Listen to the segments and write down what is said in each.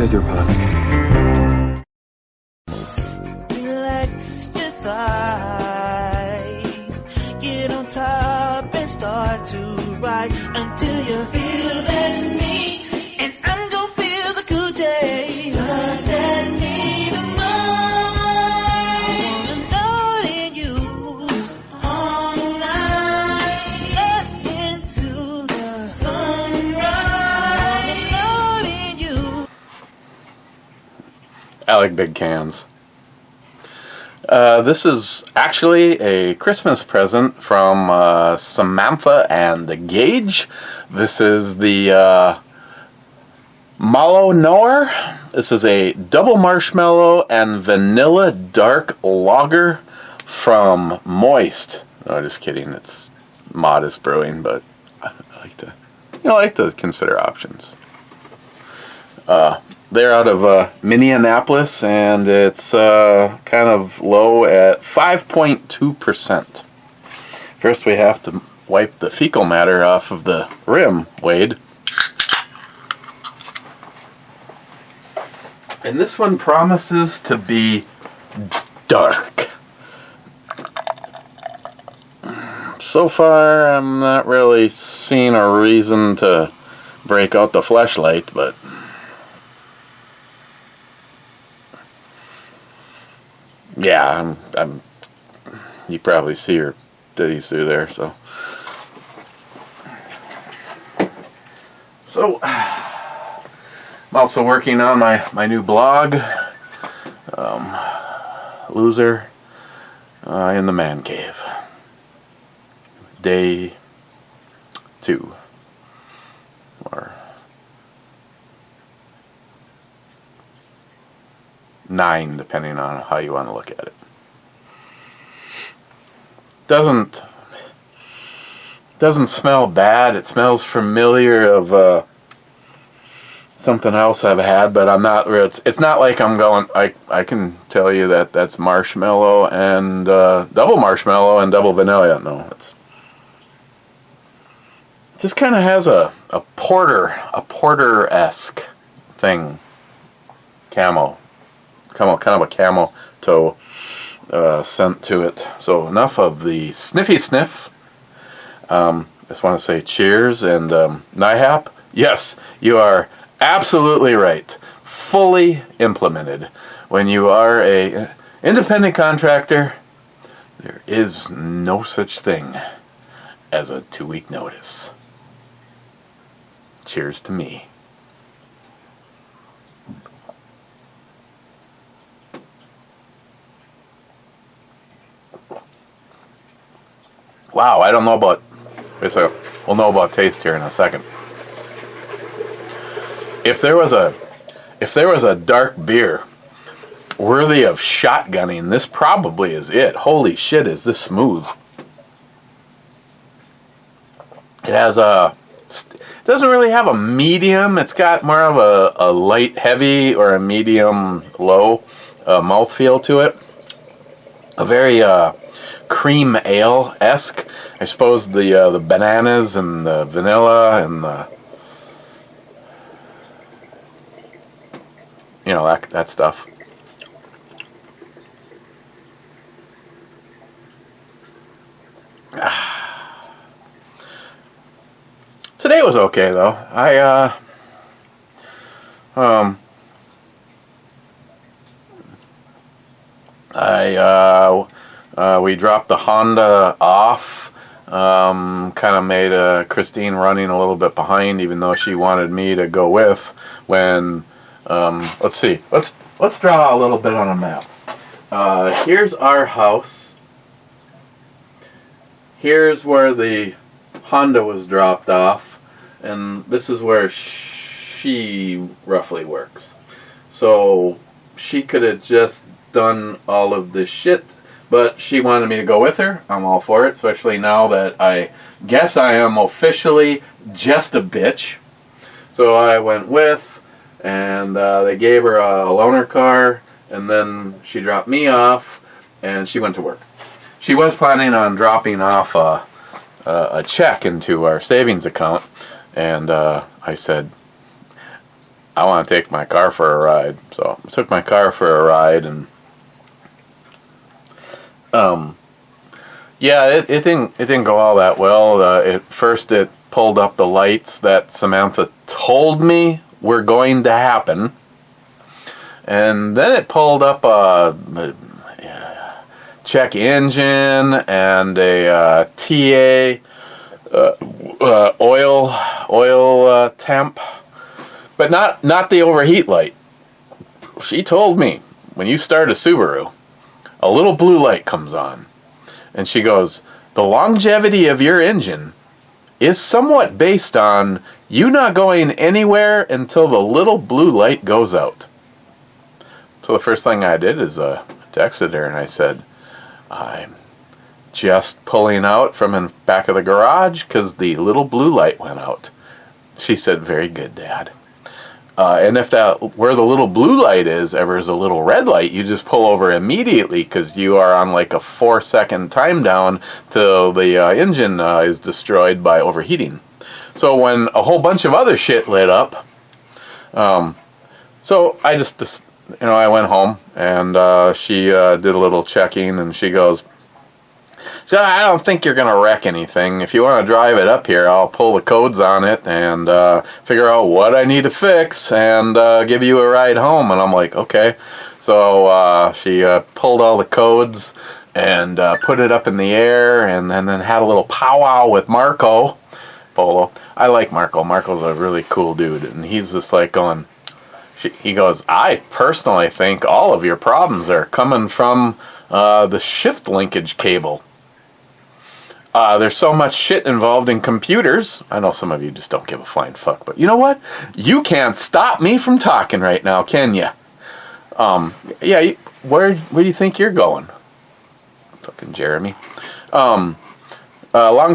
Trigger Pop. Relax your thighs, get on top and start to rise until you feel that need, and I'm gonna feel the cool day. Got that need of mine. I wanna know in you all night into the sunrise. I wanna know in you. I like big cans. This is actually a Christmas present from Samantha and the Gauge. This is the Mallow Noir. This is a double marshmallow and vanilla dark lager from Moist. No, just kidding. It's Modist Brewing, but I like to consider options. They're out of Minneapolis, and it's kind of low at 5.2%. First, we have to wipe the fecal matter off of the rim, Wade. And this one promises to be dark. So far, I'm not really seeing a reason to break out the flashlight, but yeah, I'm. You probably see your titties through there, so. I'm also working on my new blog, Loser, in the Man Cave. Day 2, or 9, depending on how you want to look at it. Doesn't smell bad. It smells familiar of something else I've had, but I'm not. It's not like I'm going. I can tell you that that's marshmallow and double marshmallow and double vanilla. No, it just kind of has a porter-esque thing. Kind of a camel toe scent to it. So enough of the sniffy sniff. Just want to say cheers, and NIHAP, yes, you are absolutely right. Fully implemented. When you are a independent contractor, there is no such thing as a 2-week notice. Cheers to me. Wow, I don't know about. We'll know about taste here in a second. If there was a dark beer worthy of shotgunning, this probably is it. Holy shit, is this smooth? It doesn't really have a medium. It's got more of a light heavy or a medium low mouthfeel to it. A very cream ale-esque. I suppose the bananas and the vanilla and the that stuff. Today was okay though. We dropped the Honda off. Kind of made Christine running a little bit behind, even though she wanted me to go with. When let's see, let's draw a little bit on a map. Here's our house. Here's where the Honda was dropped off, and this is where she roughly works. So she could have just done all of this shit, but she wanted me to go with her. I'm all for it, especially now that I guess I am officially just a bitch. So I went with, and they gave her a loaner car, and then she dropped me off, and she went to work. She was planning on dropping off a check into our savings account, and I said, I want to take my car for a ride. So I took my car for a ride, and yeah, it didn't go all that well. At first, it pulled up the lights that Samantha told me were going to happen, and then it pulled up a check engine and a TA oil temp, but not the overheat light. She told me when you start a Subaru, a little blue light comes on. And she goes, the longevity of your engine is somewhat based on you not going anywhere until the little blue light goes out. So the first thing I did is texted her and I said, I'm just pulling out from in back of the garage because the little blue light went out. She said, very good, Dad. And if where the little blue light is ever is a little red light, you just pull over immediately because you are on like a 4-second time down till the engine is destroyed by overheating. So when a whole bunch of other shit lit up, so I just I went home and she did a little checking and she goes, I don't think you're going to wreck anything. If you want to drive it up here, I'll pull the codes on it and figure out what I need to fix and give you a ride home. And I'm like, okay. So she pulled all the codes and put it up in the air and then had a little powwow with Marco Polo. I like Marco. Marco's a really cool dude. And he's just like going, he goes, I personally think all of your problems are coming from the shift linkage cable. There's so much shit involved in computers. I know some of you just don't give a flying fuck, but you know what? You can't stop me from talking right now, can you? Yeah, where do you think you're going? Fucking Jeremy. Long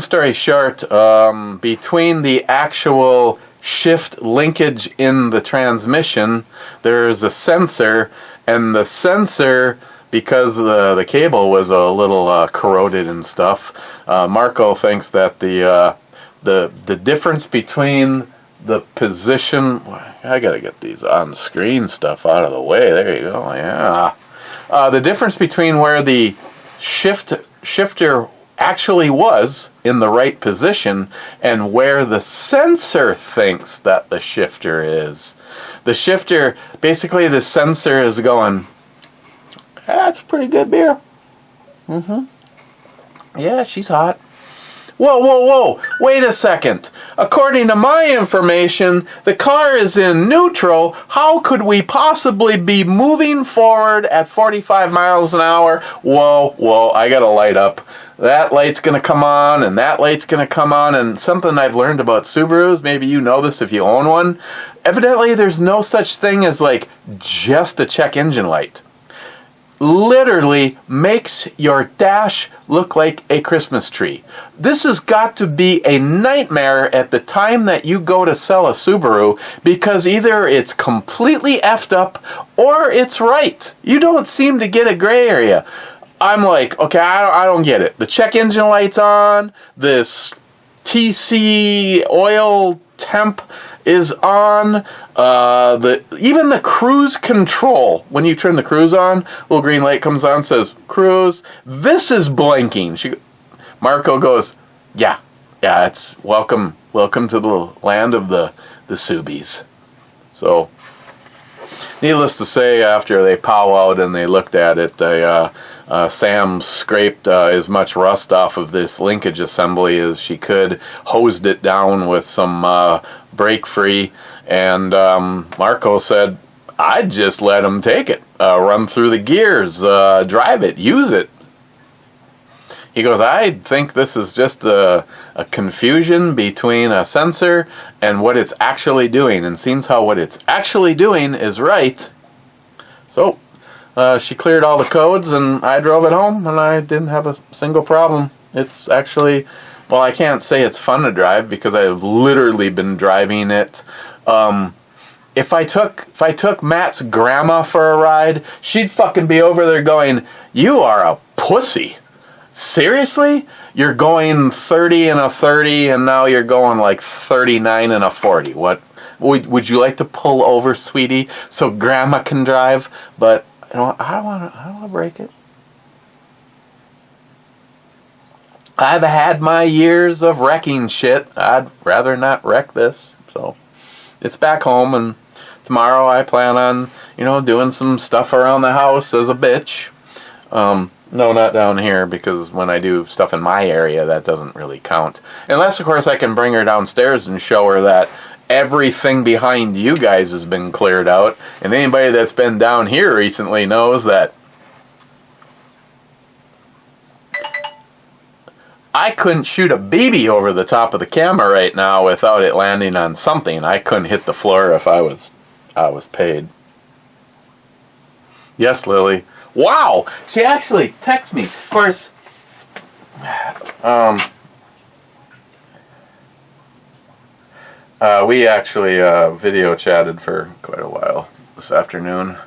story short, between the actual shift linkage in the transmission, there's a sensor, and the sensor, because the cable was a little corroded and stuff, Marco thinks that the difference between the position, I gotta get these on screen stuff out of the way. There you go. Yeah, the difference between where the shifter actually was in the right position and where the sensor thinks that the shifter is. The shifter, basically, the sensor is going, that's pretty good beer. Yeah, she's hot. Whoa. Wait a second. According to my information, the car is in neutral. How could we possibly be moving forward at 45 miles an hour? Whoa, I gotta light up. That light's gonna come on, and that light's gonna come on, and something I've learned about Subarus, maybe you know this if you own one, evidently there's no such thing as like just a check engine light. Literally makes your dash look like a Christmas tree. This has got to be a nightmare at the time that you go to sell a Subaru, because either it's completely effed up or it's right. You don't seem to get a gray area. I'm like, okay, I don't get it. The check engine light's on, this TC oil temp is on, even the cruise control, when you turn the cruise on, little green light comes on, says cruise, this is blinking. Marco goes, yeah, it's welcome to the land of the Subies. So needless to say, after they powwowed and they looked at it, Sam scraped as much rust off of this linkage assembly as she could, hosed it down with some brake free, and Marco said, I'd just let him take it, run through the gears, drive it, use it. He goes, I think this is just a confusion between a sensor and what it's actually doing, and seems how what it's actually doing is right. So she cleared all the codes, and I drove it home, and I didn't have a single problem. It's actually, well, I can't say it's fun to drive because I've literally been driving it. If I took Matt's grandma for a ride, she'd fucking be over there going, you are a pussy. Seriously? You're going 30 and a 30, and now you're going like 39 and a 40. What? would you like to pull over, sweetie, so Grandma can drive? But I don't want to break it. I've had my years of wrecking shit. I'd rather not wreck this. So it's back home, and tomorrow I plan on, doing some stuff around the house as a bitch. No, not down here, because when I do stuff in my area, that doesn't really count. Unless, of course, I can bring her downstairs and show her that everything behind you guys has been cleared out. And anybody that's been down here recently knows that I couldn't shoot a BB over the top of the camera right now without it landing on something. I couldn't hit the floor if I was paid. Yes, Lily. Wow! She actually texted me. Of course, we actually video chatted for quite a while this afternoon.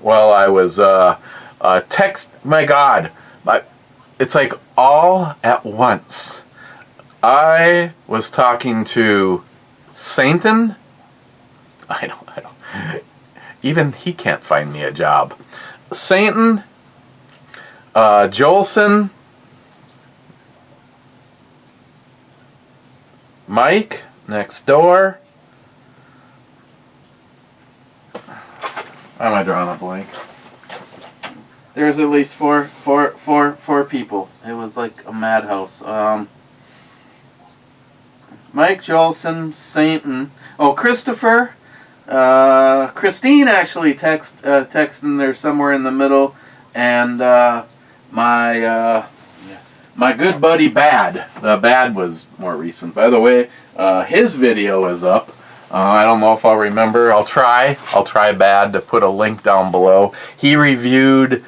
While I was my God, it's like all at once. I was talking to Sainton. I don't. Even he can't find me a job. Sainton, Jolson, Mike next door. Why am I drawing a blank? There's at least four people. It was like a madhouse. Mike, Jolson, Sainton. Oh, Christopher. Christine actually texting there somewhere in the middle, and my good buddy Bad. Bad was more recent, by the way. His video is up. I don't know if I'll remember. I'll try Bad to put a link down below. He reviewed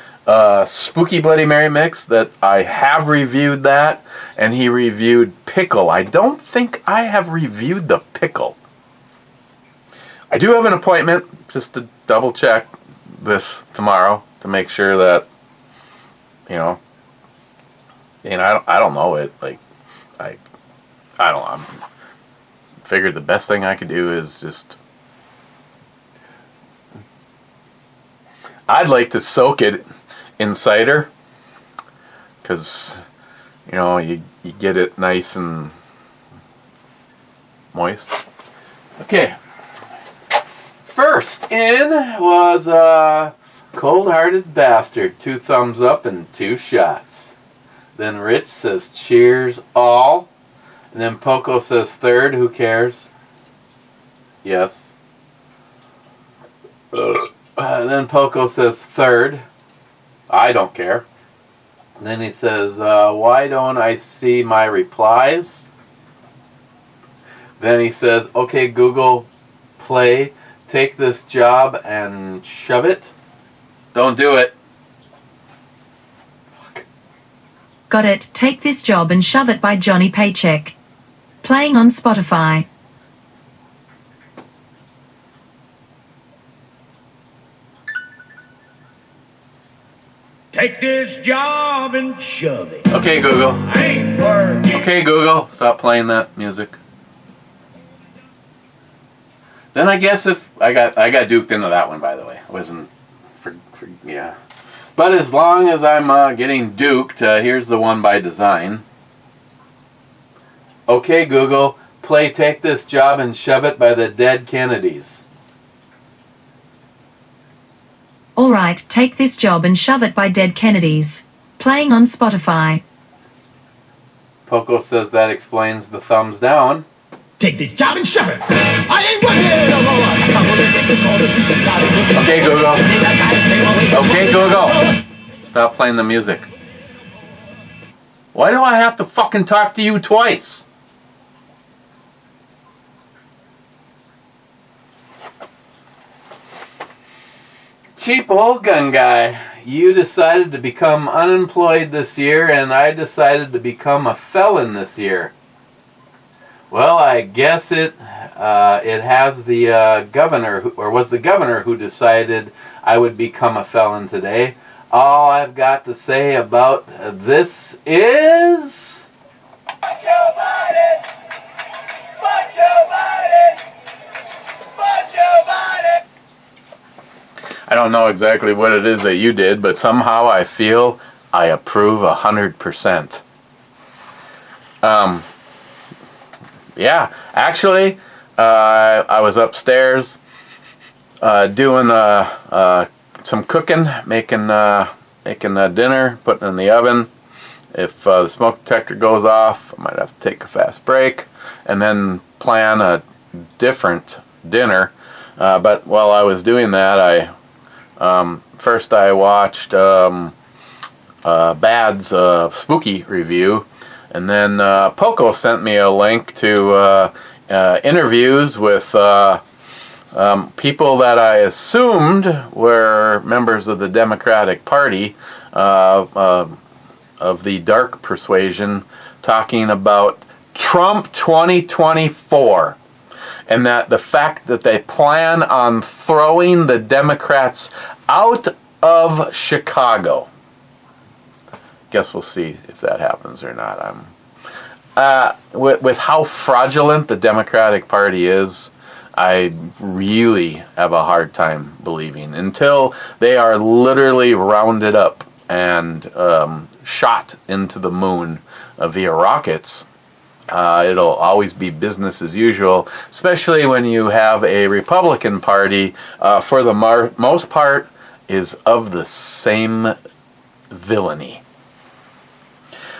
Spooky Bloody Mary mix that I have reviewed that, and he reviewed Pickle. I don't think I have reviewed the Pickle. I do have an appointment just to double check this tomorrow to make sure that, I don't know it. Like, I don't know. I figured the best thing I could do is just, I'd like to soak it in cider, because, you get it nice and moist. Okay. First in was Cold-Hearted Bastard. 2 thumbs up and 2 shots. Then Rich says cheers all. And then Poco says third. Who cares? Yes. Then Poco says third. I don't care. And then he says, why don't I see my replies? Then he says, okay, Google, play. Take this job and shove it. Don't do it. Fuck. Got it. Take This Job and Shove It by Johnny Paycheck. Playing on Spotify. Take this job and shove it. Okay, Google. I ain't working. Okay, Google. Stop playing that music. Then I guess if I got duped into that one, by the way. I wasn't yeah. But as long as I'm getting duped, here's the one by design. Okay, Google, play Take This Job and Shove It by the Dead Kennedys. Alright, Take This Job and Shove It by Dead Kennedys. Playing on Spotify. Poco says that explains the thumbs down. Take this job and shove it. I ain't working no more. Okay, Google. Okay, Google. Stop playing the music. Why do I have to fucking talk to you twice? Cheap old gun guy. You decided to become unemployed this year, and I decided to become a felon this year. Well, I guess it has the governor, or was the governor who decided I would become a felon today. All I've got to say about this is... Fuck Joe Biden! Fuck Joe Biden! I don't know exactly what it is that you did, but somehow I feel I approve 100%. Yeah, actually, I was upstairs doing some cooking, making dinner, putting it in the oven. If the smoke detector goes off, I might have to take a fast break and then plan a different dinner. But while I was doing that, first I watched Bad's spooky review, and then Poco sent me a link to interviews with people that I assumed were members of the Democratic Party, of the dark persuasion, talking about Trump 2024, and that the fact that they plan on throwing the Democrats out of Chicago. Guess we'll see if that happens or not. With how fraudulent the Democratic Party is, I really have a hard time believing, until they are literally rounded up and shot into the moon via rockets. It'll always be business as usual, especially when you have a Republican Party, for the most part, is of the same villainy.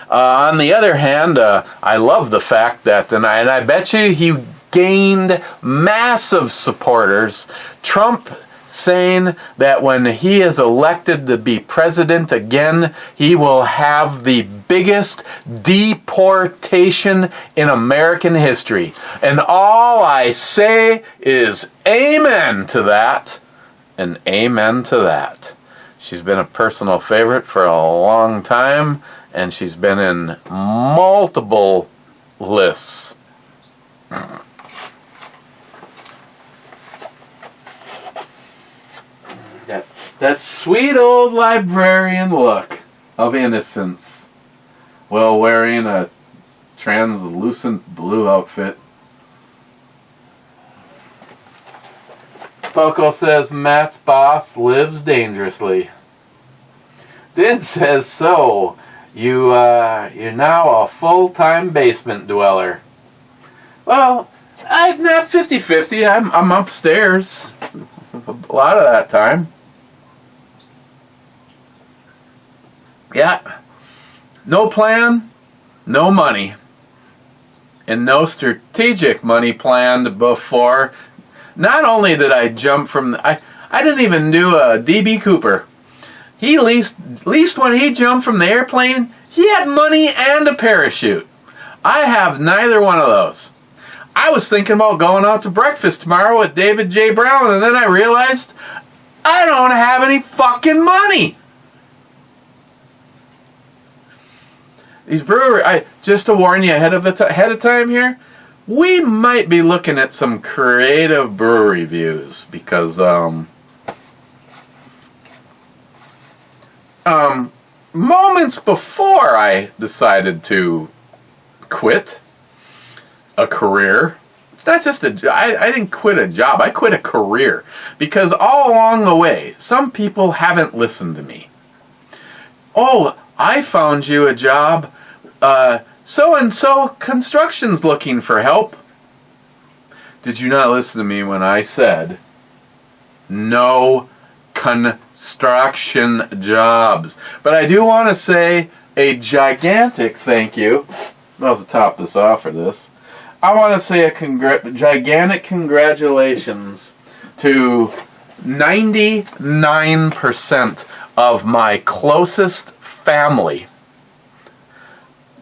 On the other hand, I love the fact that, and I bet you he gained massive supporters, Trump saying that when he is elected to be president again, he will have the biggest deportation in American history. And all I say is amen to that, and amen to that. She's been a personal favorite for a long time, and she's been in multiple lists. That sweet old librarian look of innocence while wearing a translucent blue outfit. Poco says Matt's boss lives dangerously. Din says, so you're now a full-time basement dweller. Well, I'm not 50-50. I'm upstairs a lot of that time. Yeah, no plan, no money, and no strategic money planned before. Not only did I jump from, I didn't even do a DB Cooper. He least when he jumped from the airplane, he had money and a parachute. I have neither one of those. I was thinking about going out to breakfast tomorrow with David J. Brown, and then I realized I don't have any fucking money. These breweries, just to warn you ahead of time here, we might be looking at some creative brewery reviews, because moments before I decided to quit a career, it's not just I didn't quit a job, I quit a career, because all along the way, some people haven't listened to me. Oh, I found you a job. So-and-so construction's looking for help. Did you not listen to me when I said no construction jobs? But I do want to say a gigantic thank you. I'll top this off for this. I want to say a gigantic congratulations to 99% of my closest family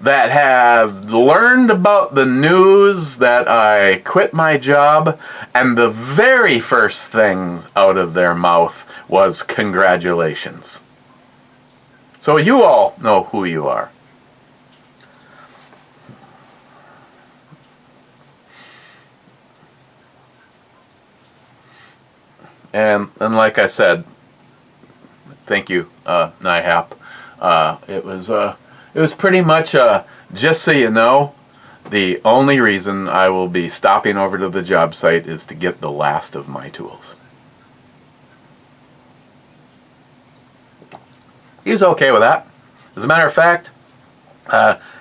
that have learned about the news that I quit my job, and the very first thing out of their mouth was congratulations. So you all know who you are. And like I said, thank you, NIHAP. It was pretty much, just so you know, the only reason I will be stopping over to the job site is to get the last of my tools. he was okay with that. As a matter of fact,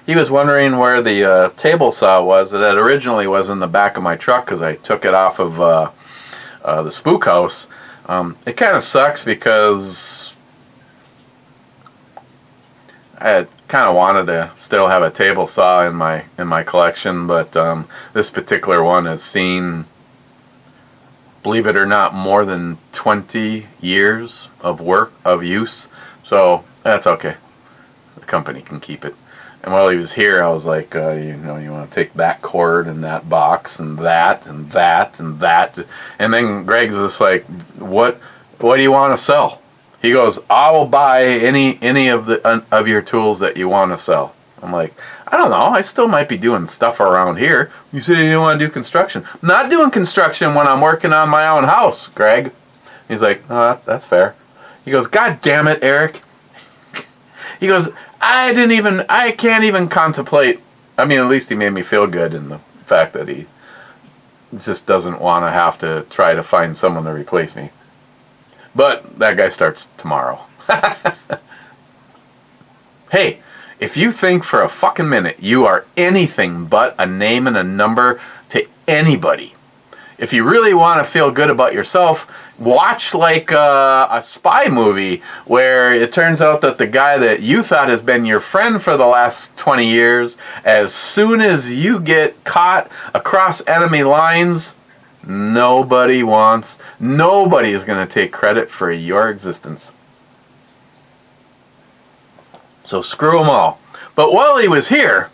he was wondering where the table saw was. That originally was in the back of my truck because I took it off of the spook house. It kind of sucks because I kind of wanted to still have a table saw in my collection, but this particular one has seen, believe it or not, more than 20 years of use. So that's okay. The company can keep it. And while he was here, I was like, you want to take that cord and that box and that and that and that. And then Greg's just like, what do you want to sell? He goes, I will buy any of your tools that you want to sell. I'm like, I don't know. I still might be doing stuff around here. You said you didn't want to do construction. I'm not doing construction when I'm working on my own house, Greg. He's like, oh, that's fair. He goes, God damn it, Eric. He goes, I can't even contemplate. I mean, at least he made me feel good in the fact that he just doesn't want to have to try to find someone to replace me. But that guy starts tomorrow. Hey, if you think for a fucking minute you are anything but a name and a number to anybody, if you really want to feel good about yourself, watch like a spy movie where it turns out that the guy that you thought has been your friend for the last 20 years, as soon as you get caught across enemy lines, nobody is going to take credit for your existence. So screw them all. But while he was here,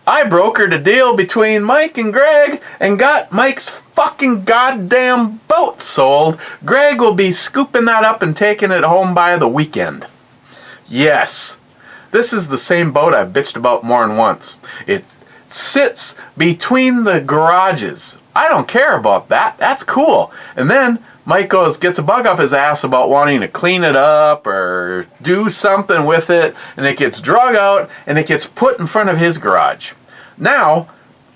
I brokered a deal between Mike and Greg and got Mike's fucking goddamn boat sold. Greg will be scooping that up and taking it home by the weekend. Yes, this is the same boat I've bitched about more than once. It sits between the garages. I don't care about that. That's cool. And then Mike gets a bug up his ass about wanting to clean it up or do something with it, and it gets drug out and it gets put in front of his garage. Now,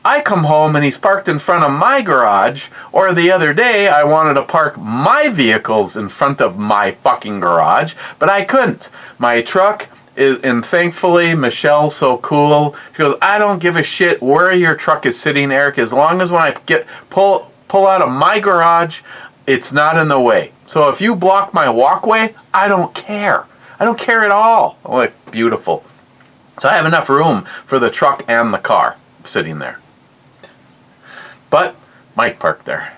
I come home and he's parked in front of my garage, or the other day I wanted to park my vehicles in front of my fucking garage, but I couldn't. My truck is, and thankfully Michelle's so cool, she goes, I don't give a shit where your truck is sitting, Eric, as long as when I pull out of my garage, it's not in the way. So if you block my walkway, I don't care. I don't care at all. I'm like, beautiful. So I have enough room for the truck and the car sitting there. But Mike parked there.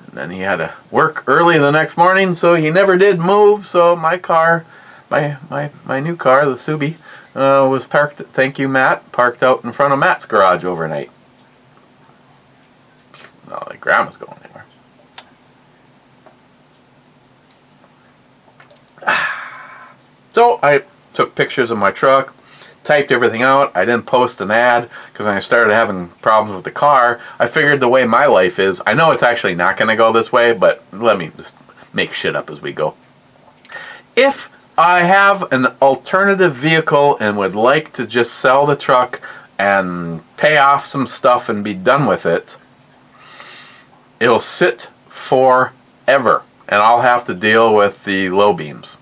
And then he had to work early the next morning, so he never did move. So my car, my new car, the Subi, was parked, thank you, Matt, parked out in front of Matt's garage overnight. Not like Grandma's going anywhere. So I took pictures of my truck, typed everything out. I didn't post an ad because when I started having problems with the car, I figured the way my life is, I know it's actually not going to go this way, but let me just make shit up as we go. If I have an alternative vehicle and would like to just sell the truck and pay off some stuff and be done with it, it'll sit forever and I'll have to deal with the low beams.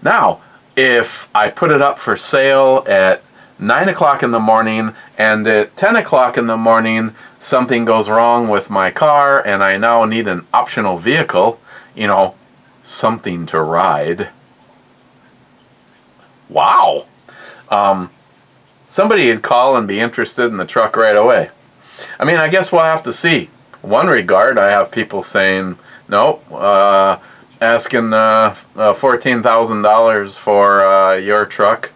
Now, if I put it up for sale at 9 o'clock in the morning and at 10 o'clock in the morning something goes wrong with my car and I now need an optional vehicle, something to ride. Wow. Somebody would call and be interested in the truck right away. I mean, I guess we'll have to see. One regard, I have people saying, no, asking $14,000 for your truck.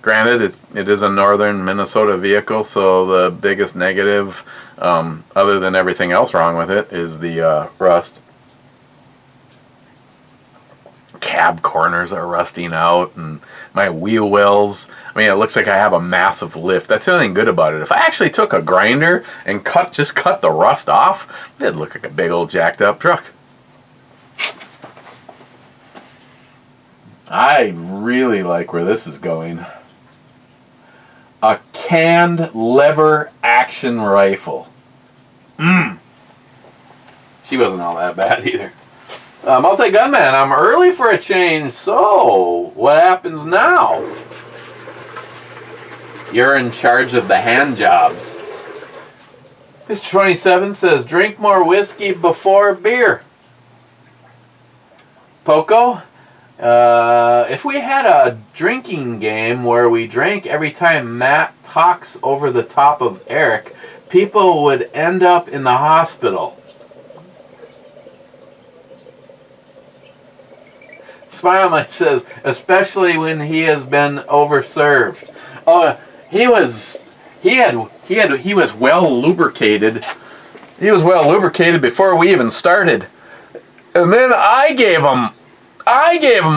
Granted, it is a northern Minnesota vehicle, so the biggest negative, other than everything else wrong with it, is the rust. Cab corners are rusting out, and my wheel wells. I mean, it looks like I have a massive lift. That's the only thing good about it. If I actually took a grinder and cut the rust off, it'd look like a big old jacked up truck. I really like where this is going. A canned lever action rifle. She wasn't all that bad either. Multi-gunman, I'm early for a change, so what happens now? You're in charge of the hand jobs. Mr. 27 says, drink more whiskey before beer. Poco, if we had a drinking game where we drank every time Matt talks over the top of Eric, people would end up in the hospital. Smile says, especially when he has been overserved. He was well lubricated. He was well lubricated before we even started. And then I gave him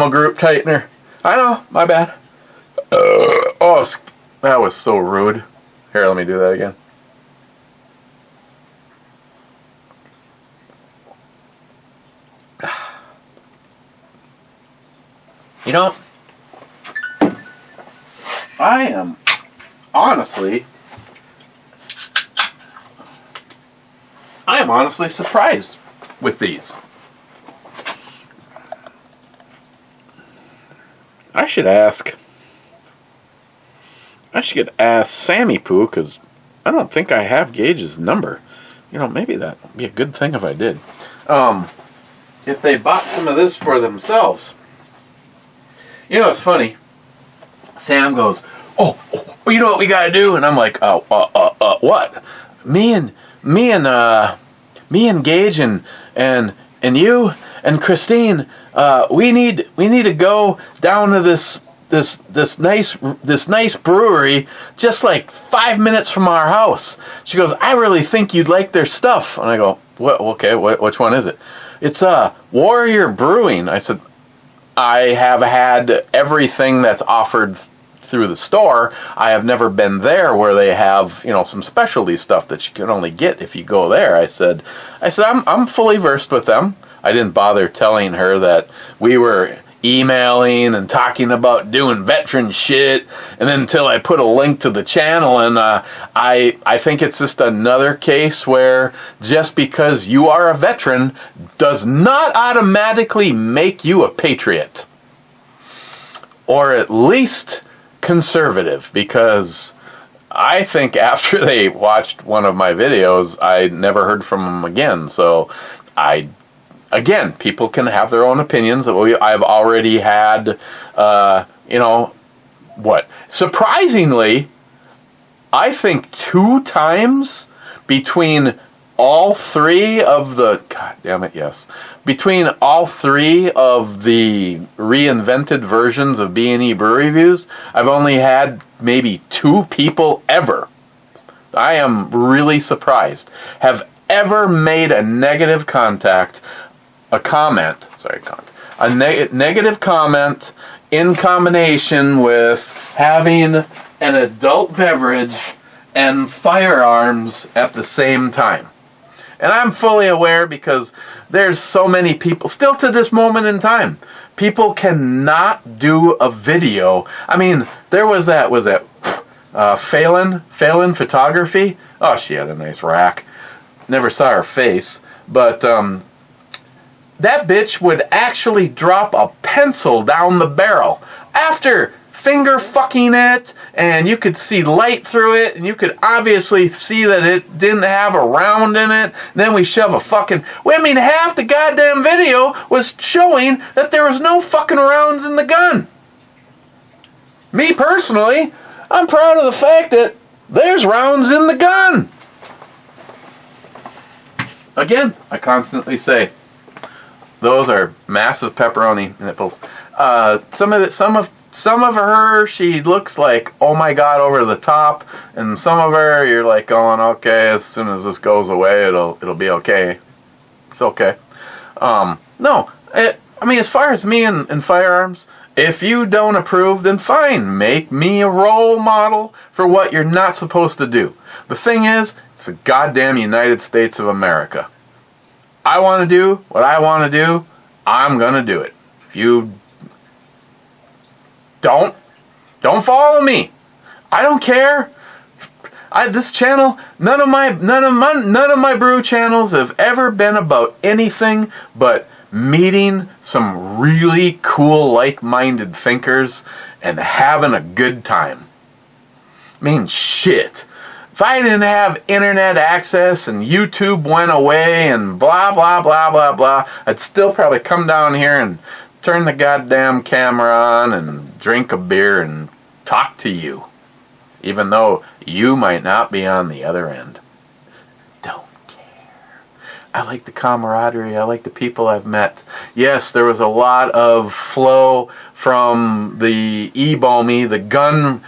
a group tightener. I know, my bad. That was so rude. Here, let me do that again. You know, I am honestly surprised with these. I should ask Sammy Poo, because I don't think I have Gage's number. You know, maybe that would be a good thing if I did. If they bought some of this for themselves. You know, it's funny. Sam goes, oh, you know what we got to do? And I'm like, what? Me and Gage and you and Christine, we need to go down to this nice brewery just like 5 minutes from our house. She goes, I really think you'd like their stuff. And I go, what? Okay, which one is it? It's Warrior Brewing. I said, I have had everything that's offered through the store. I have never been there where they have, you know, some specialty stuff that you can only get if you go there. I said I'm fully versed with them. I didn't bother telling her that we were emailing and talking about doing veteran shit, and then until I put a link to the channel, and I think it's just another case where just because you are a veteran does not automatically make you a patriot, or at least conservative, because I think after they watched one of my videos, I never heard from them again. So again, people can have their own opinions. I've already had, surprisingly, I think 2 times between all 3 of the, between all 3 of the reinvented versions of B&E Brew Reviews, I've only had maybe 2 people ever, I am really surprised, have ever made a negative negative comment in combination with having an adult beverage and firearms at the same time. And I'm fully aware, because there's so many people, still to this moment in time, people cannot do a video. I mean, there was that Phelan Photography. Oh, she had a nice rack. Never saw her face, but that bitch would actually drop a pencil down the barrel after finger fucking it, and you could see light through it, and you could obviously see that it didn't have a round in it. Then we shove a fucking, half the goddamn video was showing that there was no fucking rounds in the gun. Me personally, I'm proud of the fact that there's rounds in the gun. Again, I constantly say, those are massive pepperoni nipples. Some of her, she looks like, oh my god, over the top, and some of her, you're like going, okay, as soon as this goes away, it'll be okay. It's okay. As far as me and firearms, if you don't approve, then fine, make me a role model for what you're not supposed to do. The thing is, it's the goddamn United States of America. I want to do what I want to do, I'm going to do it. If you don't follow me, I don't care. This channel, none of my brew channels have ever been about anything but meeting some really cool, like-minded thinkers and having a good time. I mean, shit. If I didn't have internet access and YouTube went away and blah, blah, blah, blah, blah, I'd still probably come down here and turn the goddamn camera on and drink a beer and talk to you, even though you might not be on the other end. Don't care. I like the camaraderie. I like the people I've met. Yes, there was a lot of flow from the e-balmy, the gun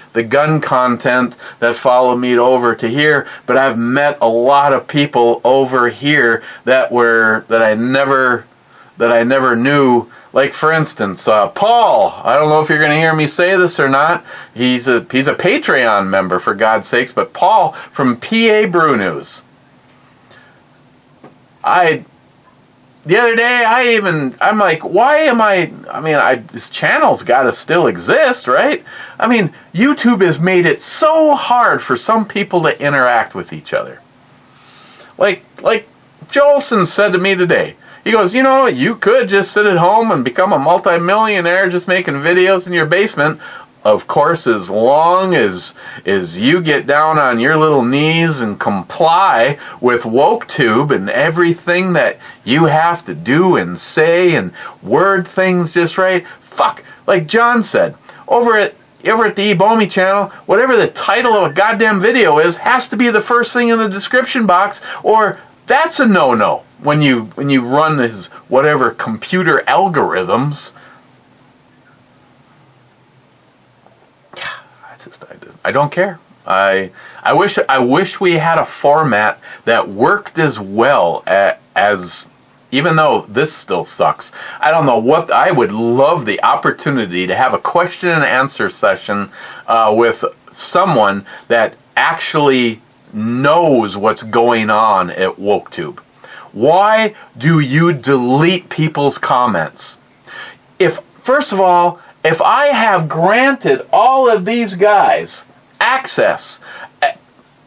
content that followed me over to here, but I've met a lot of people over here that I never knew. Like, for instance, Paul. I don't know if you're going to hear me say this or not. He's a Patreon member, for God's sakes. But Paul from PA Brew News. The other day, I'm like, why am this channel's got to still exist, right? I mean, YouTube has made it so hard for some people to interact with each other. Like Jolson said to me today. He goes, you could just sit at home and become a multimillionaire just making videos in your basement. Of course, as long as you get down on your little knees and comply with WokeTube and everything that you have to do and say and word things just right. Fuck, like John said, over at the E-Bomi channel, whatever the title of a goddamn video is, has to be the first thing in the description box, or that's a no-no when you run his whatever computer algorithms. I don't care. I wish we had a format that worked as well as, even though this still sucks. I don't know what, I would love the opportunity to have a question and answer session with someone that actually knows what's going on at WokeTube. Why do you delete people's comments? First of all, if I have granted all of these guys access,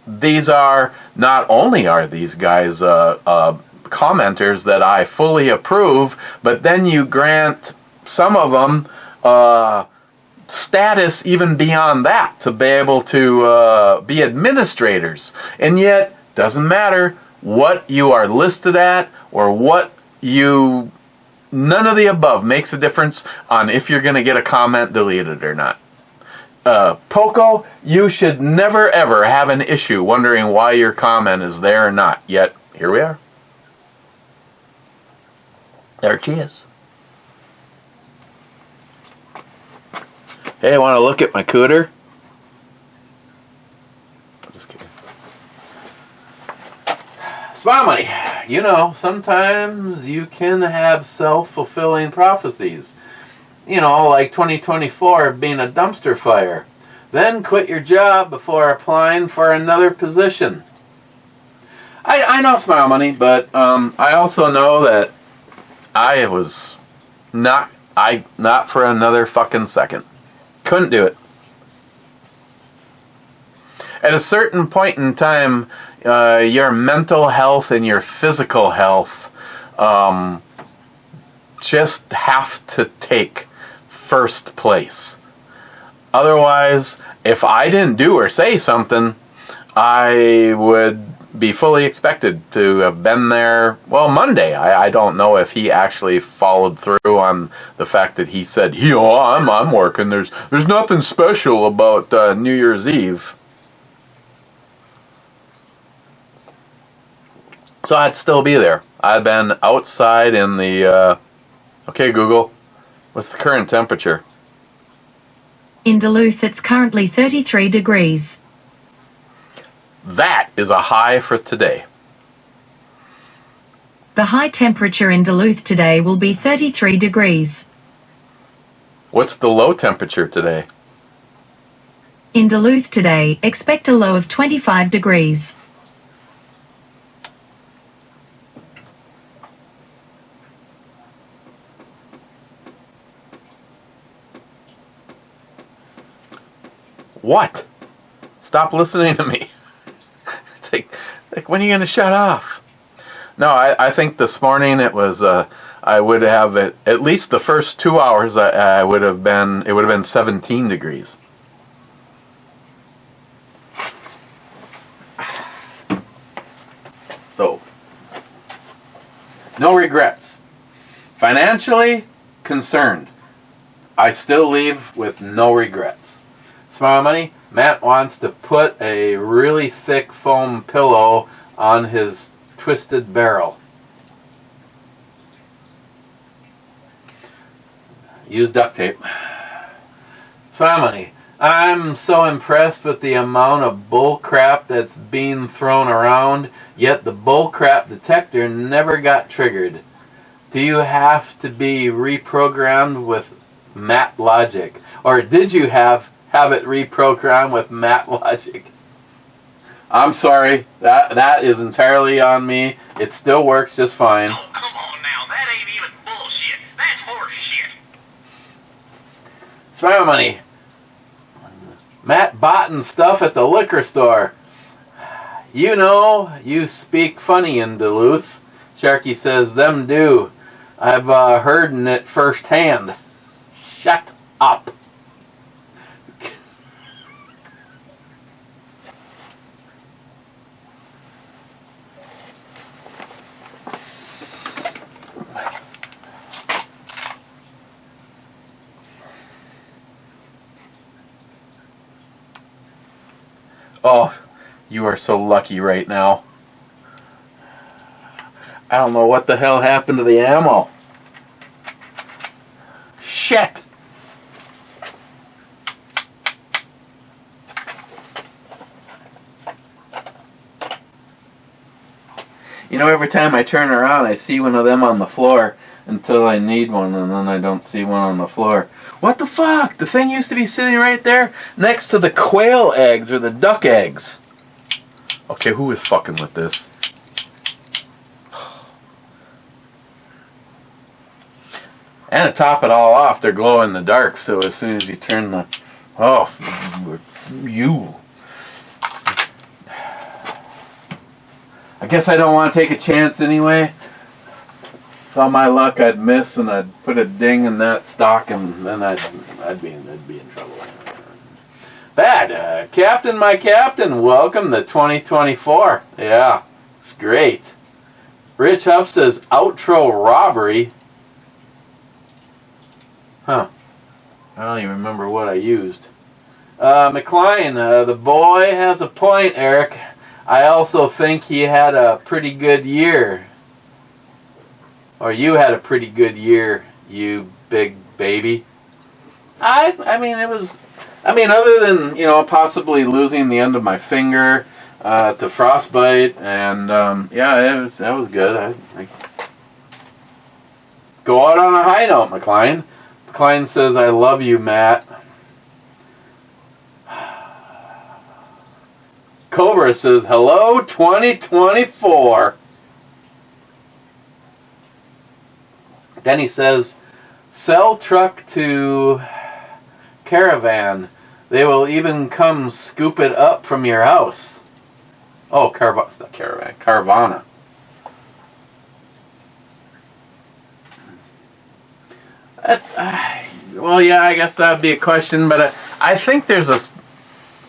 not only are these guys commenters that I fully approve, but then you grant some of them status even beyond that to be able to be administrators. And yet, doesn't matter what you are listed at or none of the above makes a difference on if you're going to get a comment deleted or not. Poco, you should never ever have an issue wondering why your comment is there or not. Yet, here we are. There she is. Hey, want to look at my cooter? I'm just kidding. Smile money. Sometimes you can have self-fulfilling prophecies. Like 2024 being a dumpster fire. Then quit your job before applying for another position. I know Smile Money, but I also know that I was not for another fucking second. Couldn't do it. At a certain point in time, your mental health and your physical health just have to take first place. Otherwise, if I didn't do or say something, I would be fully expected to have been there, Monday. I don't know if he actually followed through on the fact that he said, I'm working. There's nothing special about New Year's Eve. So I'd still be there. I've been outside in the, okay, Google, what's the current temperature? In Duluth, it's currently 33 degrees. That is a high for today. The high temperature in Duluth today will be 33 degrees. What's the low temperature today? In Duluth today, expect a low of 25 degrees. What? Stop listening to me. It's like when are you going to shut off? No, I think this morning it was I would have at least the first 2 hours. It would have been 17 degrees. So, no regrets. Financially concerned, I still leave with no regrets. Smile money. Matt wants to put a really thick foam pillow on his twisted barrel. Use duct tape. Smile money. I'm so impressed with the amount of bull crap that's being thrown around, yet the bull crap detector never got triggered. Do you have to be reprogrammed with Matt Logic? Or did you have it reprogrammed with Matt Logic? I'm sorry. That is entirely on me. It still works just fine. Oh, come on now. That ain't even bullshit. That's horse shit. Smile money. Matt bought stuff at the liquor store. You know, you speak funny in Duluth. Sharky says, them do. I've heard it firsthand. Shut up. Oh, you are so lucky right now. I don't know what the hell happened to the ammo. Shit! You know, every time I turn around, I see one of them on the floor until I need one, and then I don't see one on the floor. What the fuck? The thing used to be sitting right there next to the quail eggs or the duck eggs. Okay, who is fucking with this? And to top it all off, they're glow in the dark, so as soon as you turn the... Oh, you. I guess I don't want to take a chance anyway. With all my luck, I'd miss and I'd put a ding in that stock, and then I'd be in trouble. Bad. Captain, my captain, welcome to 2024. Yeah, it's great. Rich Huff says, outro robbery. Huh. I don't even remember what I used. McLean, the boy has a point, Eric. I also think he had a pretty good year. Or you had a pretty good year, you big baby. I mean, it was... I mean, other than, you know, possibly losing the end of my finger to frostbite, and, yeah, that was good. I go out on a high note, McLean. McLean says, I love you, Matt. Cobra says, hello, 2024. Then he says, sell truck to caravan. They will even come scoop it up from your house. Oh, it's not caravan. Carvana. Well, yeah, I guess that would be a question, but I think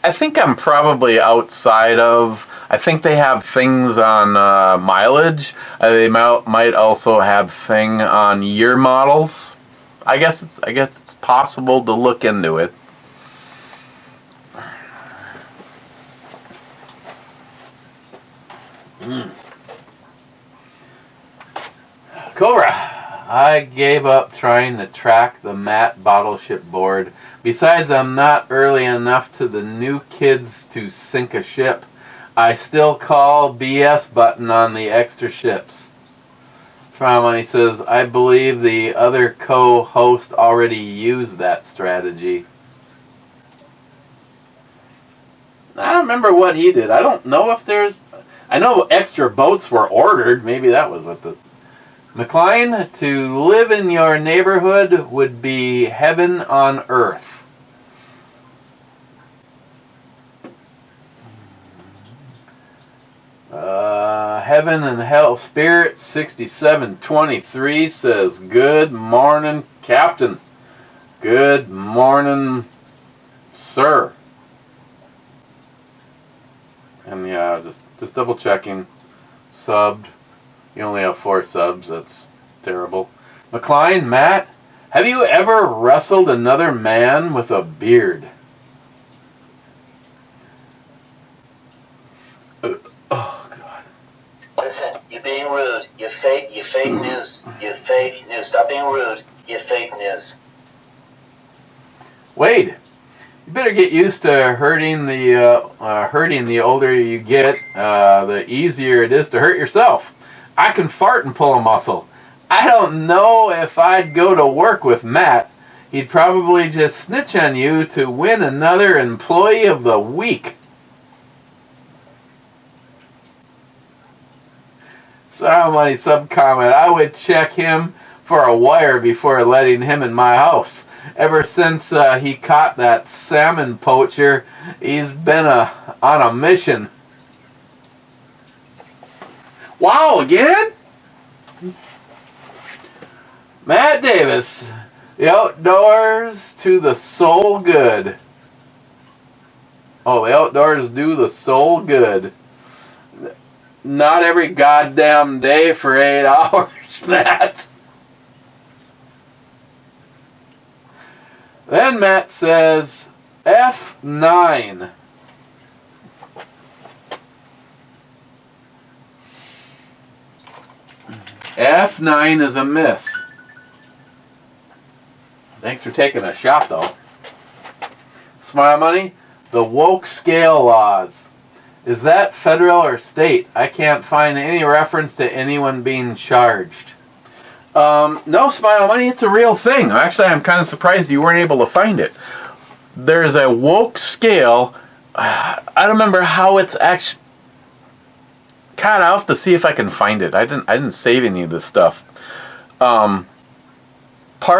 I think I'm probably outside of... I think they have things on mileage. They might also have thing on year models. I guess it's possible to look into it. Cobra, I gave up trying to track the Matt Bottleship board. Besides, I'm not early enough to the new kids to sink a ship. I still call BS button on the extra ships. Smile Money says, I believe the other co-host already used that strategy. I don't remember what he did. I don't know if there's... I know extra boats were ordered. Maybe that was what the... McLean, to live in your neighborhood would be heaven on earth. Heaven and Hell Spirit 6723 says, good morning, Captain. Good morning, sir. And yeah, just double checking. Subbed. You only have 4 subs. That's terrible. McLean, Matt, have you ever wrestled another man with a beard? Oh, God. Listen, you're being rude. You're fake news. You're fake news. Stop being rude. You're fake news. Wade, you better get used to hurting the older you get, the easier it is to hurt yourself. I can fart and pull a muscle. I don't know if I'd go to work with Matt. He'd probably just snitch on you to win another Employee of the Week. Sorry, money sub-comment. I would check him for a wire before letting him in my house. Ever since he caught that salmon poacher, he's been on a mission. Wow, again? Matt Davis, the outdoors to the soul good. Oh, the outdoors do the soul good. Not every goddamn day for 8 hours, Matt. Then Matt says, F9. F9 is a miss. Thanks for taking a shot, though. Smile Money, the woke scale laws. Is that federal or state? I can't find any reference to anyone being charged. No, Smile Money, it's a real thing. Actually, I'm kind of surprised you weren't able to find it. There's a woke scale. I don't remember how it's actually. God, I'll have to see if I can find it. I didn't save any of this stuff. Part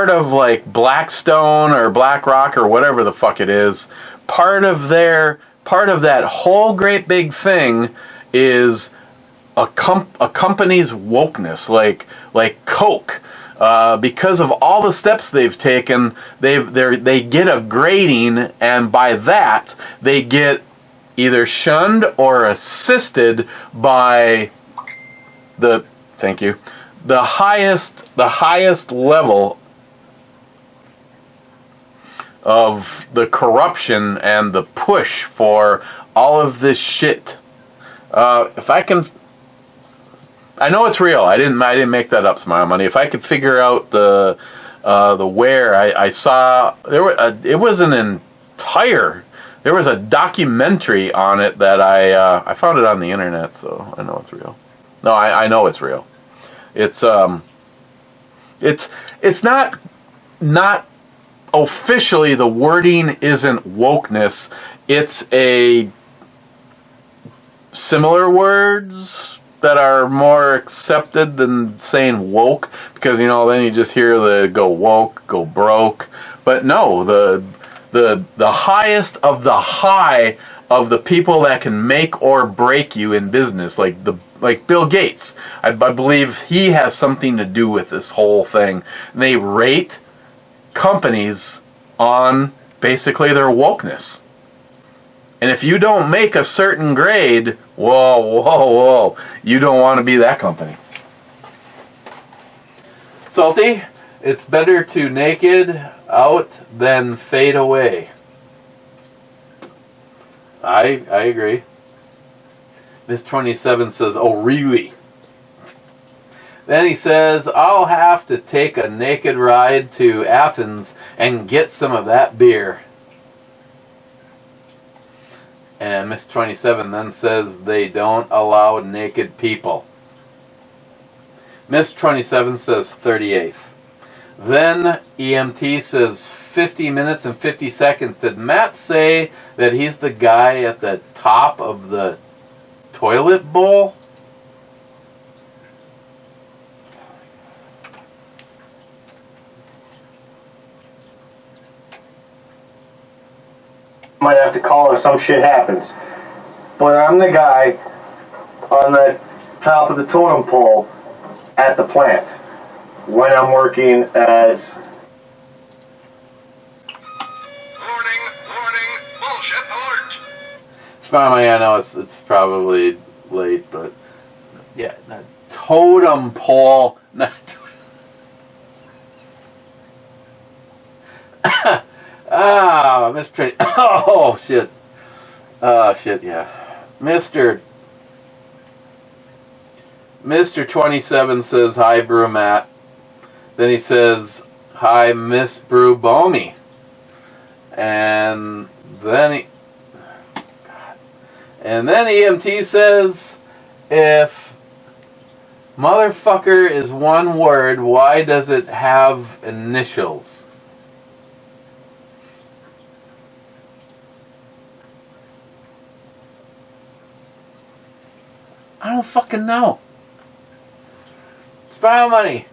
of like Blackstone or BlackRock or whatever the fuck it is. Part of that whole great big thing is a company's wokeness, like Coke. Because of all the steps they've taken, they get a grading, and by that they get either shunned or assisted by the highest level of the corruption and the push for all of this shit. If I can, I know it's real. I didn't make that up, Smile Money. If I could figure out the where I saw there was a documentary on it that I found it on the internet, so I know it's real. No, I know it's real. It's not officially, the wording isn't wokeness. It's a similar words that are more accepted than saying woke, because then you just hear the go woke, go broke. But no, the highest of the high of the people that can make or break you in business, like Bill Gates. I believe he has something to do with this whole thing. And they rate companies on basically their wokeness. And if you don't make a certain grade, whoa, you don't want to be that company. Salty, it's better to naked out than fade away. I agree. Miss 27 says, oh really? Then he says, I'll have to take a naked ride to Athens and get some of that beer. And Miss 27 then says, they don't allow naked people. Miss 27 says 38th. Then EMT says 50 minutes and 50 seconds. Did Matt say that he's the guy at the top of the toilet bowl? Might have to call if some shit happens. But I'm the guy on the top of the totem pole at the plant when I'm working as... Warning, bullshit alert. Finally, I know it's probably late, but yeah, not totem pole, not. Mr. Oh shit. Shit, yeah. Mr. 27 says hi, Brew Matt. Then he says hi, Miss Brew Bomi. And then EMT says, if motherfucker is one word, why does it have initials? I don't fucking know. Spiral money.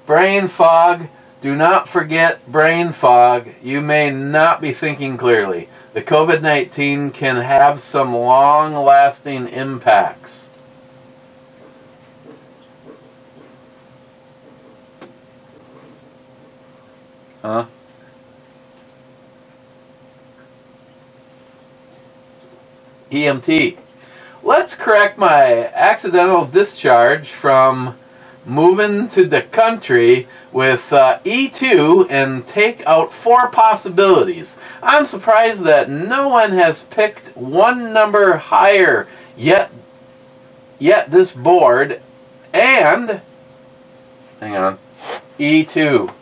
Brain fog. Do not forget brain fog. You may not be thinking clearly. The COVID-19 can have some long-lasting impacts. Huh? EMT. Let's correct my accidental discharge from moving to the country with E2 and take out 4 possibilities. I'm surprised that no one has picked one number higher yet this board. And hang on, E2.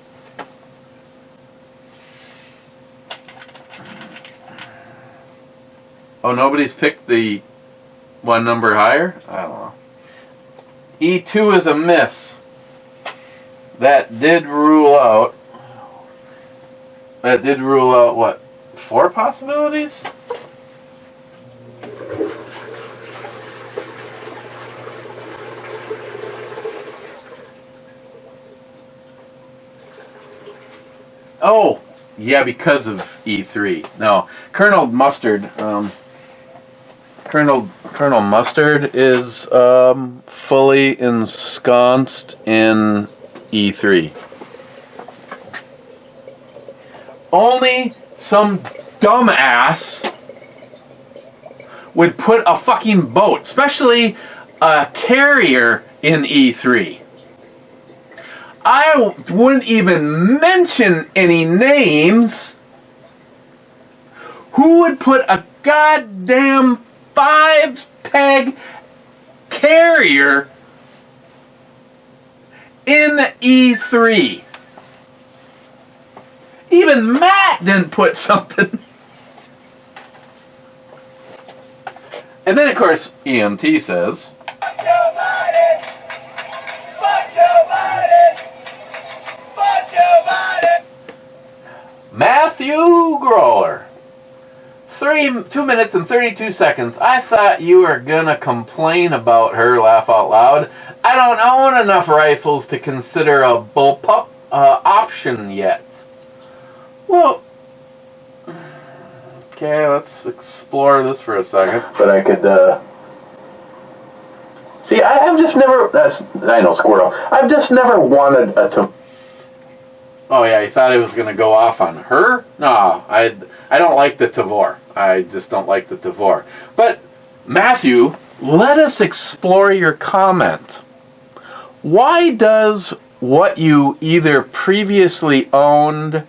Oh, nobody's picked the one number higher? I don't know. E2 is a miss. That did rule out what? 4 possibilities? Oh, yeah, because of E3. No, Colonel Mustard. Colonel Mustard is fully ensconced in E3. Only some dumbass would put a fucking boat, especially a carrier, in E3. I wouldn't even mention any names. Who would put a goddamn 5-peg carrier in E3? Even Matt didn't put something. And then, of course, EMT says, "Fuck Joe Biden! Fuck Joe Biden! Fuck Joe Biden!" Matthew Grower. 2 minutes and 32 seconds. I thought you were gonna complain about her, laugh out loud. I don't own enough rifles to consider a bullpup option yet. Well, okay, let's explore this for a second. But I could, see, I've just never, I know, squirrel. I've just never wanted to... Oh yeah, you thought it was going to go off on her? No, I don't like the Tavor. I just don't like the Tavor. But, Matthew, let us explore your comment. Why does what you either previously own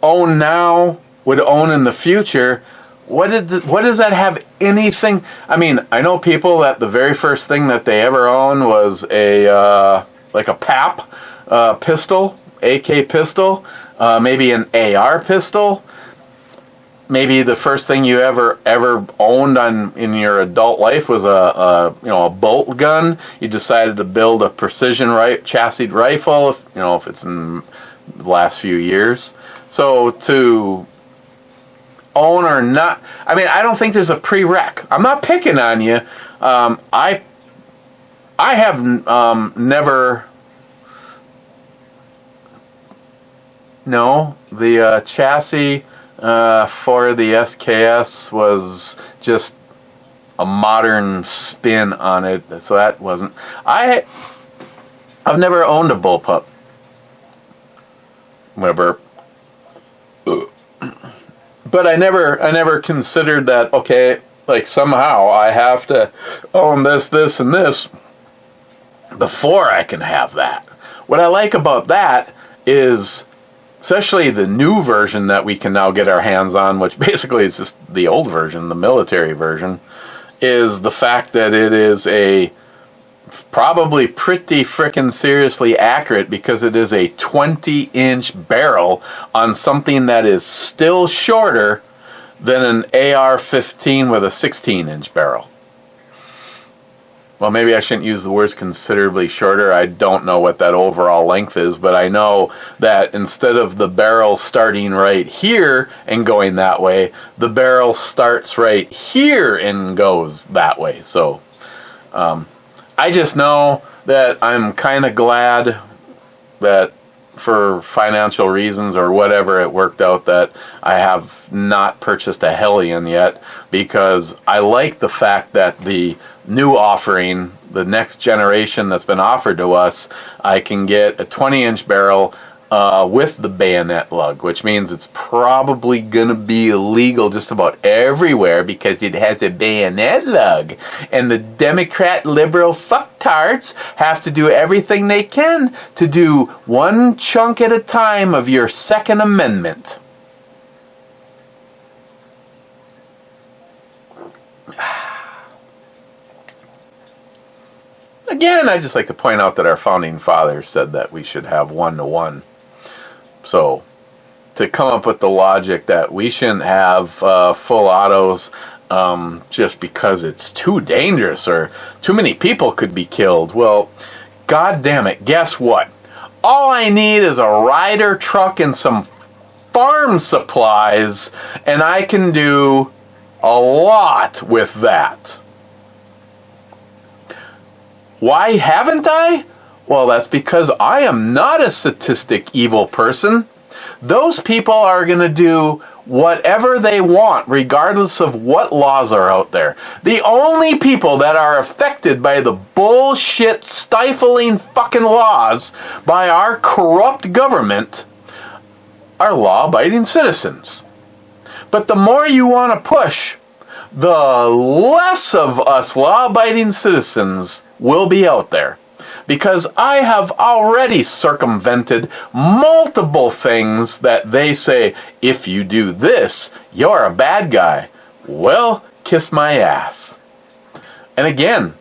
now, would own in the future, what does that have anything? I mean, I know people that the very first thing that they ever owned was like a PAP pistol, AK pistol, maybe an AR pistol. Maybe the first thing you ever owned in your adult life was a bolt gun. You decided to build a precision chassis rifle, if it's in the last few years. So to own or not, I mean, I don't think there's a prereq. I'm not picking on you. I have never. No, the chassis for the SKS was just a modern spin on it, so that wasn't. I've never owned a bullpup. Weber. But I never considered that, okay, like somehow I have to own this, and this before I can have that. What I like about that is, especially the new version that we can now get our hands on, which basically is just the old version, the military version, is the fact that it is a probably pretty frickin' seriously accurate, because it is a 20-inch barrel on something that is still shorter than an AR-15 with a 16-inch barrel. Well, maybe I shouldn't use the words considerably shorter. I don't know what that overall length is, but I know that instead of the barrel starting right here and going that way, the barrel starts right here and goes that way. So, I just know that I'm kind of glad that for financial reasons or whatever, it worked out that I have not purchased a Hellion yet, because I like the fact that the new offering, the next generation that's been offered to us, I can get a 20-inch barrel with the bayonet lug, which means it's probably going to be illegal just about everywhere because it has a bayonet lug. And the Democrat liberal fucktards have to do everything they can to do one chunk at a time of your Second Amendment. Again, I'd just like to point out that our founding fathers said that we should have 1-to-1. So, to come up with the logic that we shouldn't have full autos just because it's too dangerous or too many people could be killed, well, god damn it, guess what? All I need is a rider truck and some farm supplies, and I can do a lot with that. Why haven't I? Well, that's because I am not a sadistic evil person. Those people are going to do whatever they want, regardless of what laws are out there. The only people that are affected by the bullshit, stifling fucking laws by our corrupt government are law-abiding citizens. But the more you want to push, the less of us law-abiding citizens will be out there. Because I have already circumvented multiple things that they say, if you do this, you're a bad guy. Well, kiss my ass. And again,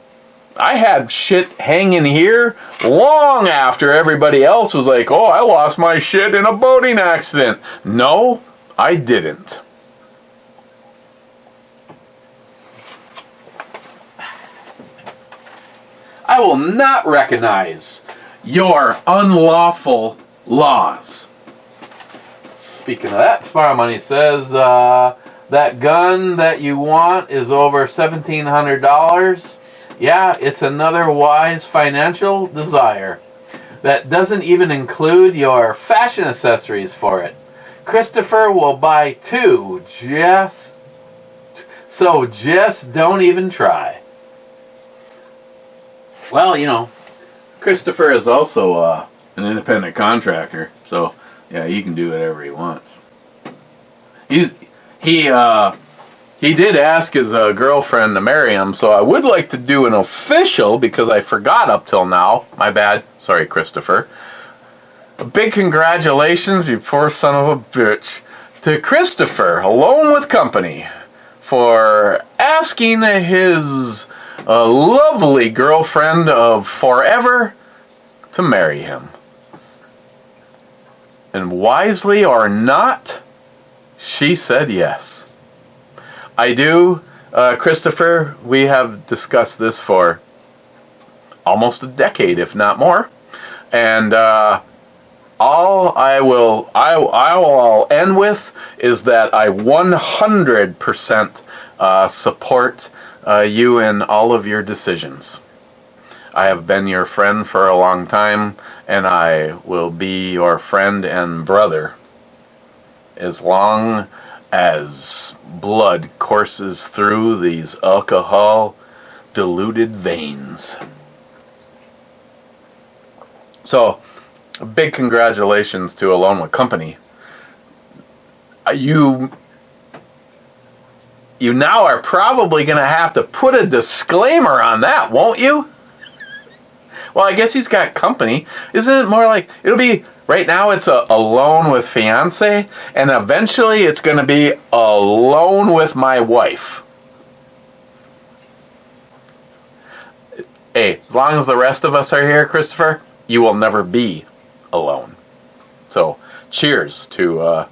I had shit hanging here long after everybody else was like, oh, I lost my shit in a boating accident. No, I didn't. I will not recognize your unlawful laws. Speaking of that, Smart Money says that gun that you want is over $1,700. Yeah, it's another wise financial desire. That doesn't even include your fashion accessories for it. Christopher will buy two, just don't even try. Well, you know, Christopher is also an independent contractor, so yeah, he can do whatever he wants. He did ask his girlfriend to marry him, so I would like to do an official, because I forgot up till now. My bad. Sorry, Christopher. A big congratulations, you poor son of a bitch, to Christopher, alone with company, for asking his lovely girlfriend of forever to marry him. And wisely or not, she said yes. I do, Christopher, we have discussed this for almost a decade, if not more. And all I will end with is that I 100% support you in all of your decisions. I have been your friend for a long time, and I will be your friend and brother as long as blood courses through these alcohol-diluted veins. So, big congratulations to Alone with Company. You now are probably going to have to put a disclaimer on that, won't you? Well, I guess he's got company. Isn't it more like, it'll be, right now it's alone with fiance, and eventually it's going to be alone with my wife. Hey, as long as the rest of us are here, Christopher, you will never be alone. So, cheers to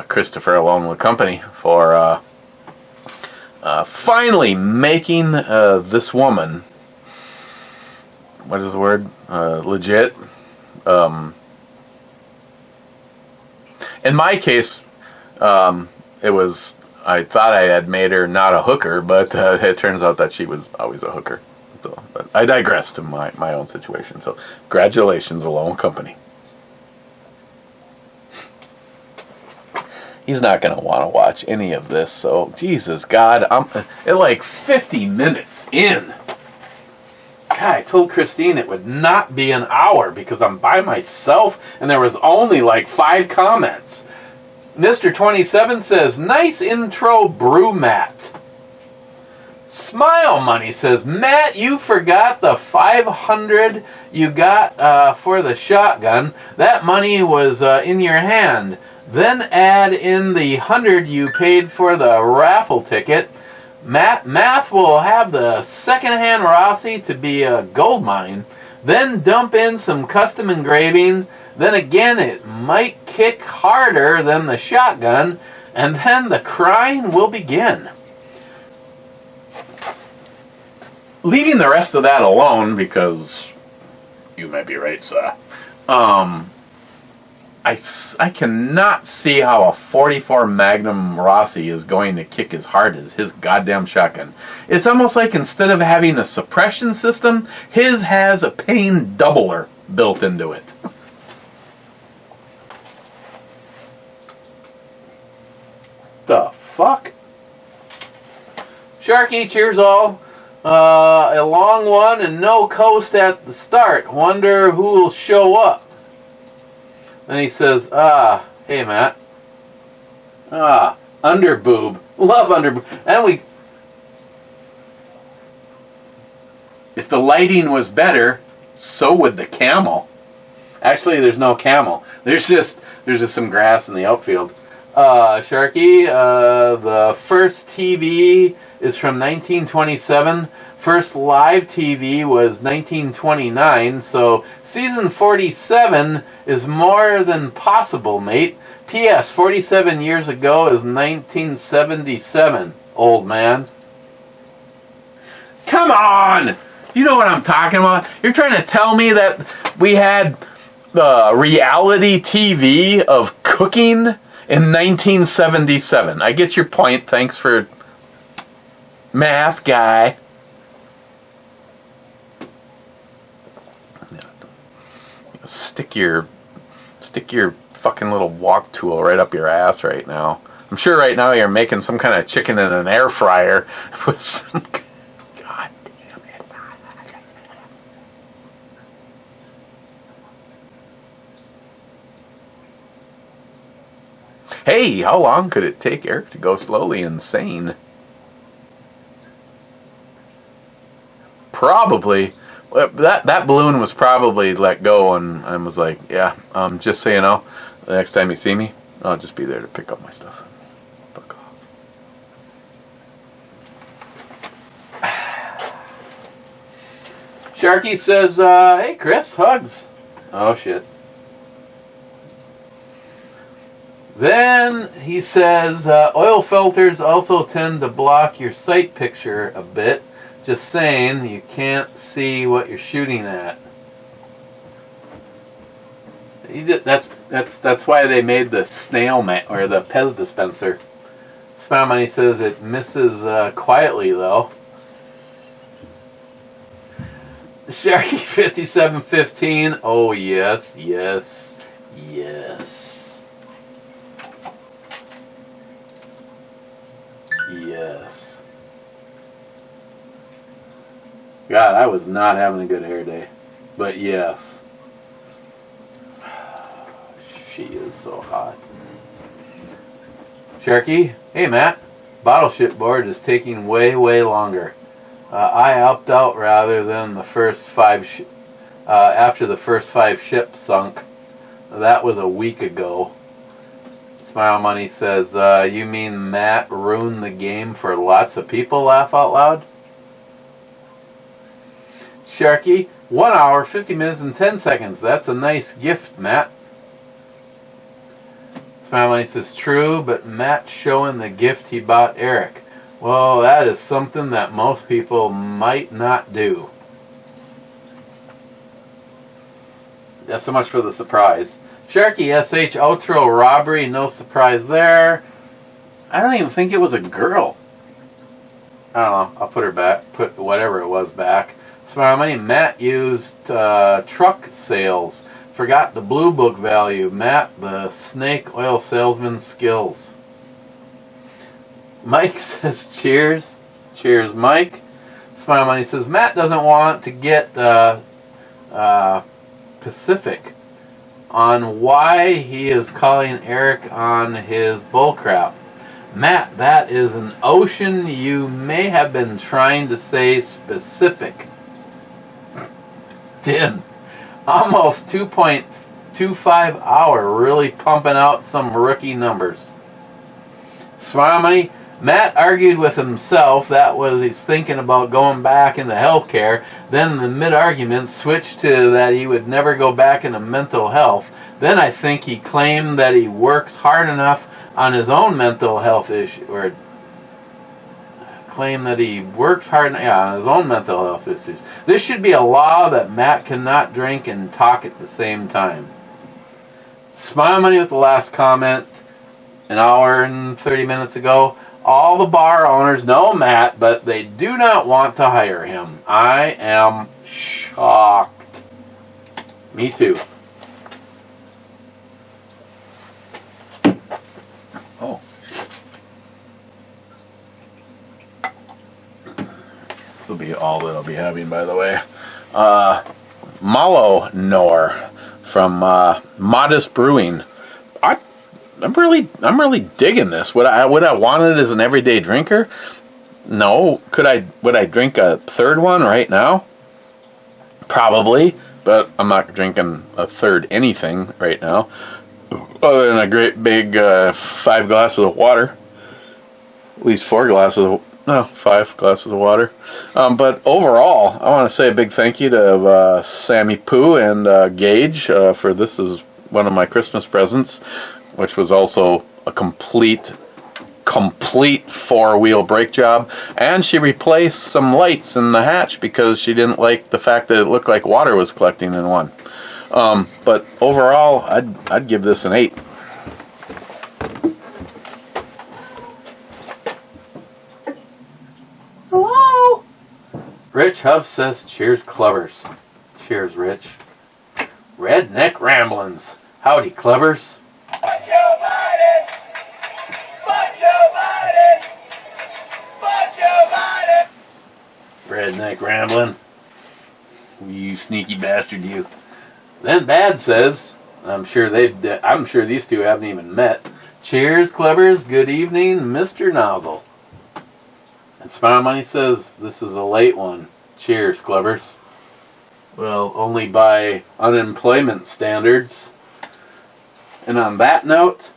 Christopher Alone with Company for finally making this woman, what is the word? Legit. In my case, it was, I thought I had made her not a hooker, but it turns out that she was always a hooker. So, but I digress to my own situation. So, congratulations, Alone Company. He's not going to want to watch any of this, so, Jesus, God, I'm at like 50 minutes in. God, I told Christine it would not be an hour because I'm by myself, and there was only like 5 comments. Mr. 27 says, nice intro, Brew Matt. Smile Money says, Matt, you forgot the $500 you got for the shotgun. That money was in your hand. Then add in the $100 you paid for the raffle ticket. Math will have the secondhand Rossi to be a gold mine. Then dump in some custom engraving. Then again, it might kick harder than the shotgun. And then the crying will begin. Leaving the rest of that alone, because you might be right, sir. I cannot see how a 44 Magnum Rossi is going to kick as hard as his goddamn shotgun. It's almost like instead of having a suppression system, his has a pain doubler built into it. The fuck? Sharky, cheers all. A long one and no coast at the start. Wonder who will show up. Then he says, hey Matt. Underboob. Love underboob. And if the lighting was better, so would the camel. Actually, there's no camel. There's just some grass in the outfield. Sharky, the first TV is from 1927. First live TV was 1929, so season 47 is more than possible, mate. P.S. 47 years ago is 1977, old man. Come on! You know what I'm talking about? You're trying to tell me that we had reality TV of cooking in 1977. I get your point. Thanks for math, guy. Stick your fucking little walk tool right up your ass right now. I'm sure right now you're making some kind of chicken in an air fryer with some... God damn it. Hey, how long could it take Eric to go slowly insane? Probably... That balloon was probably let go and I was like, yeah, just so you know, the next time you see me, I'll just be there to pick up my stuff. Fuck off. Sharky says, hey Chris, hugs. Oh shit. Then he says, oil filters also tend to block your sight picture a bit. Just saying, you can't see what you're shooting at. That's why they made the snail or the Pez dispenser. Smile Money says it misses quietly though. Sharky 5715. Oh yes, yes, yes. Yes. God, I was not having a good hair day. But yes. She is so hot. Sharky, hey Matt. Bottle shipboard is taking way longer. I opted out rather than the first 5 after the first 5 ships sunk. That was a week ago. Smile Money says, you mean Matt ruined the game for lots of people? Laugh out loud. Sharky, 1 hour, 50 minutes, and 10 seconds. That's a nice gift, Matt. Smile Money says, true, but Matt's showing the gift he bought Eric. Well, that is something that most people might not do. That's so much for the surprise. Sharky SH outro robbery, no surprise there. I don't even think it was a girl. I don't know. I'll put her back. Put whatever it was back. Smile Money. Matt used truck sales. Forgot the blue book value. Matt, the snake oil salesman skills. Mike says cheers. Cheers, Mike. Smile Money says Matt doesn't want to get Pacific on why he is calling Eric on his bullcrap. Matt, that is an ocean. You may have been trying to say specific. Din. Almost 2.25 hour, really pumping out some rookie numbers. Smile Money. Matt argued with himself. That was he's thinking about going back into healthcare. Then the mid-argument switched to that he would never go back into mental health. Then I think he claimed that he works hard enough on his own mental health issue, or claim that he works hard on his own mental health issues. This should be a law that Matt cannot drink and talk at the same time. Smile Money with the last comment. An hour and 30 minutes ago. All the bar owners know Matt, but they do not want to hire him. I am shocked. Me too. Oh, shit. This will be all that I'll be having, by the way. Mallow Noir from Modist Brewing. I'm really digging this. Would I want it as an everyday drinker? No. Would I drink a third one right now? Probably, but I'm not drinking a third anything right now, other than a great big 5 glasses of water. At least 5 glasses of water. But overall, I want to say a big thank you to Sammy Pooh and Gage for this is one of my Christmas presents, which was also a complete 4-wheel brake job. And she replaced some lights in the hatch because she didn't like the fact that it looked like water was collecting in one. But overall, I'd give this an 8. Hello? Rich Huff says, cheers, Clubbers. Cheers, Rich. Redneck Ramblins. Howdy, Clubbers. But Joe Biden! But Joe Biden! But Joe Biden! Redneck Ramblin'. You sneaky bastard, you. Then Bad says, I'm sure these two haven't even met. Cheers, Clubbers. Good evening, Mr. Nozzle. And Smile Money says, this is a late one. Cheers, Clubbers. Well, only by unemployment standards. And on that note,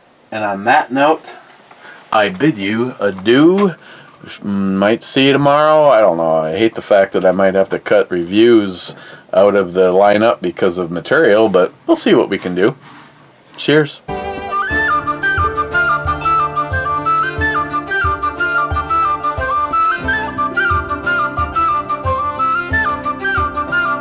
I bid you adieu. Might see you tomorrow. I don't know. I hate the fact that I might have to cut reviews out of the lineup because of material, but we'll see what we can do. Cheers.